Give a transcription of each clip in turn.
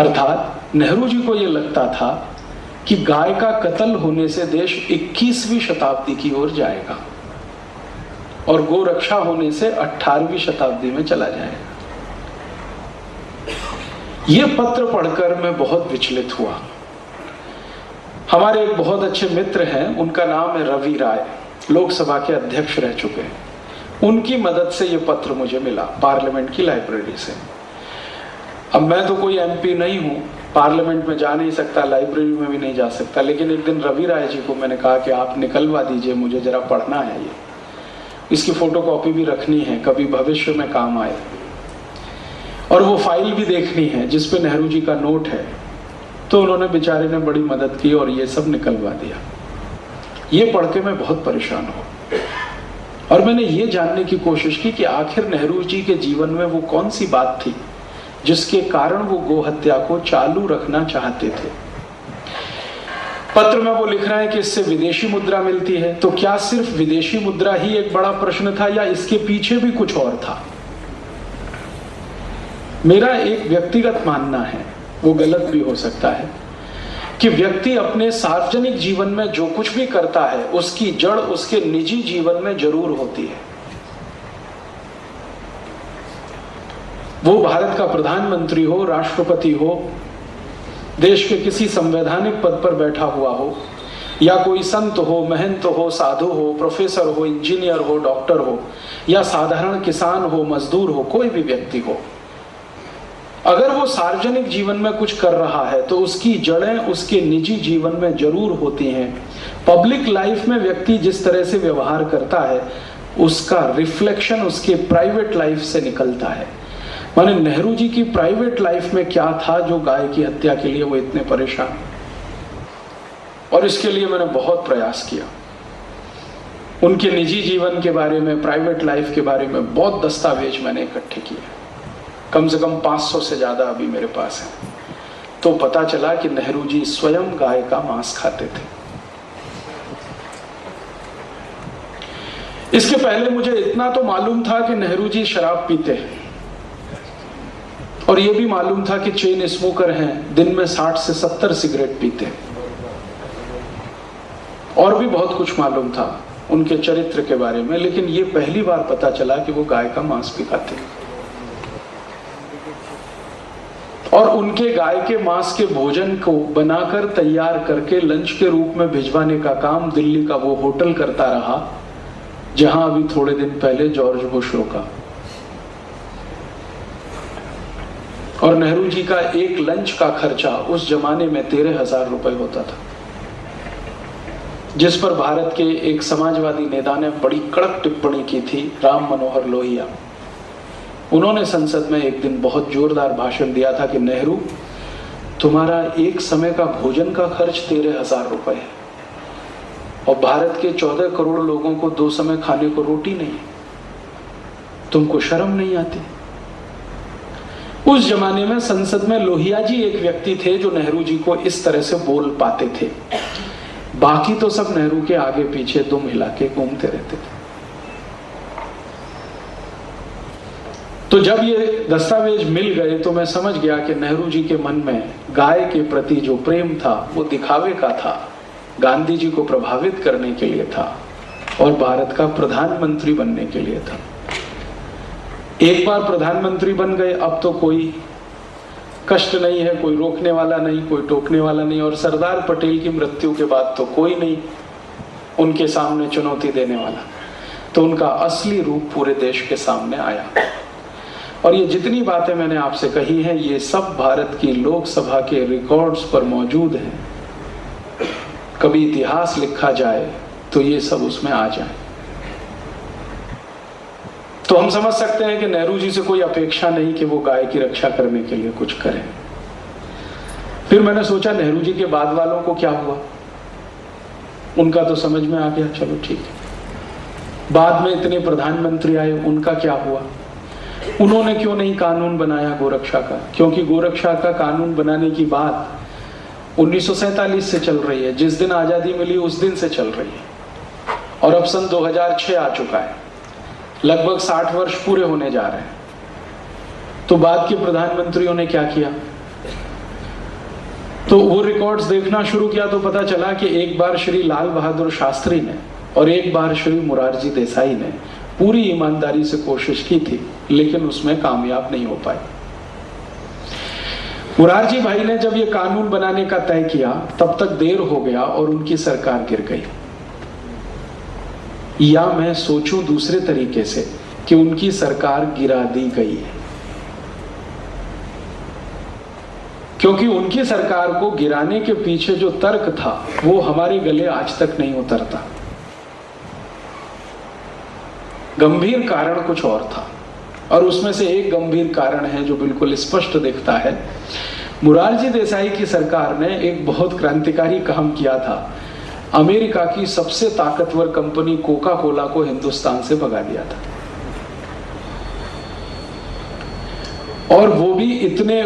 अर्थात नेहरू जी को यह लगता था कि गाय का कत्ल होने से देश 21वीं शताब्दी की ओर जाएगा और गोरक्षा होने से 18वीं शताब्दी में चला जाएगा। यह पत्र पढ़कर मैं बहुत विचलित हुआ। हमारे एक बहुत अच्छे मित्र हैं, उनका नाम है रवि राय, लोकसभा के अध्यक्ष रह चुके हैं। उनकी मदद से यह पत्र मुझे मिला पार्लियामेंट की लाइब्रेरी से। अब मैं तो कोई एमपी नहीं हूं, पार्लियामेंट में जा नहीं सकता, लाइब्रेरी में भी नहीं जा सकता, लेकिन एक दिन रवि राय जी को मैंने कहा कि आप निकलवा दीजिए, मुझे जरा पढ़ना है, ये इसकी फोटोकॉपी भी रखनी है, कभी भविष्य में काम आए, और वो फाइल भी देखनी है जिसपे नेहरू जी का नोट है। तो उन्होंने बेचारे ने बड़ी मदद की और ये सब निकलवा दिया। ये पढ़ के मैं बहुत परेशान हूं और मैंने ये जानने की कोशिश की कि आखिर नेहरू जी के जीवन में वो कौन सी बात थी जिसके कारण वो गोहत्या को चालू रखना चाहते थे। पत्र में वो लिख रहे हैं कि इससे विदेशी मुद्रा मिलती है। तो क्या सिर्फ विदेशी मुद्रा ही एक बड़ा प्रश्न था या इसके पीछे भी कुछ और था? मेरा एक व्यक्तिगत मानना है, वो गलत भी हो सकता है, कि व्यक्ति अपने सार्वजनिक जीवन में जो कुछ भी करता है उसकी जड़ उसके निजी जीवन में जरूर होती है। वो भारत का प्रधानमंत्री हो, राष्ट्रपति हो, देश के किसी संवैधानिक पद पर बैठा हुआ हो, या कोई संत हो, महंत हो, साधु हो, प्रोफेसर हो, इंजीनियर हो, डॉक्टर हो, या साधारण किसान हो, मजदूर हो, कोई भी व्यक्ति हो, अगर वो सार्वजनिक जीवन में कुछ कर रहा है तो उसकी जड़ें उसके निजी जीवन में जरूर होती हैं। पब्लिक लाइफ में व्यक्ति जिस तरह से व्यवहार करता है उसका रिफ्लेक्शन उसके प्राइवेट लाइफ से निकलता है। माने नेहरू जी की प्राइवेट लाइफ में क्या था जो गाय की हत्या के लिए वो इतने परेशान, और इसके लिए मैंने बहुत प्रयास किया। उनके निजी जीवन के बारे में, प्राइवेट लाइफ के बारे में बहुत दस्तावेज मैंने इकट्ठे किए, कम से कम 500 से ज्यादा अभी मेरे पास है। तो पता चला कि नेहरू जी स्वयं गाय का मांस खाते थे। इसके पहले मुझे इतना तो मालूम था कि नेहरू जी शराब पीते हैं, और यह भी मालूम था कि चेन स्मोकर हैं, दिन में 60 से 70 सिगरेट पीते हैं, और भी बहुत कुछ मालूम था उनके चरित्र के बारे में। लेकिन ये पहली बार पता चला कि वो गाय का मांस भी खाते हैं, और उनके गाय के मांस के भोजन को बनाकर तैयार करके लंच के रूप में भिजवाने का काम दिल्ली का वो होटल करता रहा जहां अभी थोड़े दिन पहले जॉर्ज बुश रुका। और नेहरू जी का एक लंच का खर्चा उस जमाने में 13,000 रुपए होता था, जिस पर भारत के एक समाजवादी नेता ने बड़ी कड़क टिप्पणी की थी, राम मनोहर लोहिया। उन्होंने संसद में एक दिन बहुत जोरदार भाषण दिया था कि नेहरू, तुम्हारा एक समय का भोजन का खर्च 13,000 रुपए है, और भारत के 14 करोड़ लोगों को 2 समय खाने को रोटी नहीं, तुमको शर्म नहीं आती? उस जमाने में संसद में लोहिया जी एक व्यक्ति थे जो नेहरू जी को इस तरह से बोल पाते थे। बाकी तो सब नेहरू के आगे पीछे दुम हिला के घूमते रहते थे। तो जब ये दस्तावेज मिल गए तो मैं समझ गया कि नेहरू जी के मन में गाय के प्रति जो प्रेम था वो दिखावे का था, गांधी जी को प्रभावित करने के लिए था, और भारत का प्रधानमंत्री बनने के लिए था। एक बार प्रधानमंत्री बन गए, अब तो कोई कष्ट नहीं है, कोई रोकने वाला नहीं, कोई टोकने वाला नहीं, और सरदार पटेल की मृत्यु के बाद तो कोई नहीं उनके सामने चुनौती देने वाला। तो उनका असली रूप पूरे देश के सामने आया। और ये जितनी बातें मैंने आपसे कही हैं, ये सब भारत की लोकसभा के रिकॉर्ड्स पर मौजूद हैं। कभी इतिहास लिखा जाए तो ये सब उसमें आ जाए। तो हम समझ सकते हैं कि नेहरू जी से कोई अपेक्षा नहीं कि वो गाय की रक्षा करने के लिए कुछ करें। फिर मैंने सोचा नेहरू जी के बाद वालों को क्या हुआ, उनका तो समझ में आ गया, चलो ठीक है। बाद में इतने प्रधानमंत्री आए, उनका क्या हुआ? उन्होंने क्यों नहीं कानून बनाया गोरक्षा का? क्योंकि गोरक्षा का कानून बनाने की बात 1947 से चल रही है, जिस दिन आजादी मिली उस दिन से चल रही है, और अब सन 2006 आ चुका है, लगभग 60 वर्ष पूरे होने जा रहे हैं। तो बाद के प्रधानमंत्रियों ने क्या किया? तो वो रिकॉर्ड्स देखना शुरू किया तो पता चला कि एक बार श्री लाल बहादुर शास्त्री ने और एक बार श्री मोरारजी देसाई ने पूरी ईमानदारी से कोशिश की थी, लेकिन उसमें कामयाब नहीं हो पाए। मोरारजी भाई ने जब ये कानून बनाने का तय किया तब तक देर हो गया और उनकी सरकार गिर गई। या मैं सोचूं दूसरे तरीके से कि उनकी सरकार गिरा दी गई है, क्योंकि उनकी सरकार को गिराने के पीछे जो तर्क था वो हमारे गले आज तक नहीं उतरता। गंभीर कारण कुछ और था, और उसमें से एक गंभीर कारण है जो बिल्कुल स्पष्ट दिखता है। मोरारजी देसाई की सरकार ने एक बहुत क्रांतिकारी काम किया था। अमेरिका की सबसे ताकतवर कंपनी कोका कोला को हिंदुस्तान से भगा दिया था, और वो भी इतने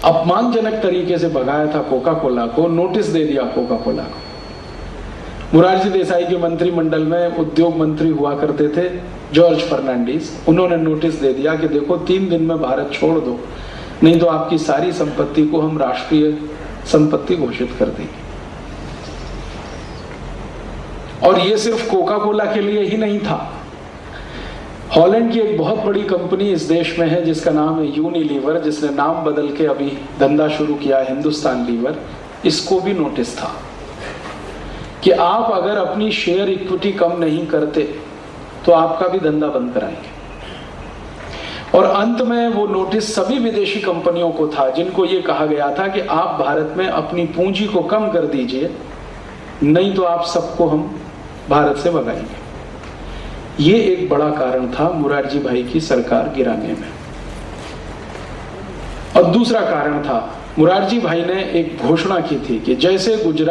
अपमानजनक तरीके से भगाया था कोका कोला को, नोटिस दे दिया कोका कोला को। मोरारजी देसाई के मंत्रिमंडल में उद्योग मंत्री हुआ करते थे जॉर्ज फर्नांडिस। उन्होंने नोटिस दे दिया कि देखो 3 दिन में भारत छोड़ दो, नहीं तो आपकी सारी संपत्ति को हम राष्ट्रीय संपत्ति घोषित कर देंगे। और ये सिर्फ कोका कोला के लिए ही नहीं था। हॉलैंड की एक बहुत बड़ी कंपनी इस देश में है जिसका नाम है यूनिलीवर, जिसने नाम बदल के अभी धंधा शुरू किया हिंदुस्तान लीवर। इसको भी नोटिस था कि आप अगर अपनी शेयर इक्विटी कम नहीं करते तो आपका भी धंधा बंद कराएंगे। और अंत में वो नोटिस सभी विदेशी कंपनियों को था जिनको ये कहा गया था कि आप भारत में अपनी पूंजी को कम कर दीजिए, नहीं तो आप सबको हम भारत से भगाएंगे। ये एक बड़ा कारण था मोरारजी भाई की सरकार गिराने में। और दूसरा कारण था, मोरारजी भाई ने एक घोषणा की थी कि जैसे गुजरात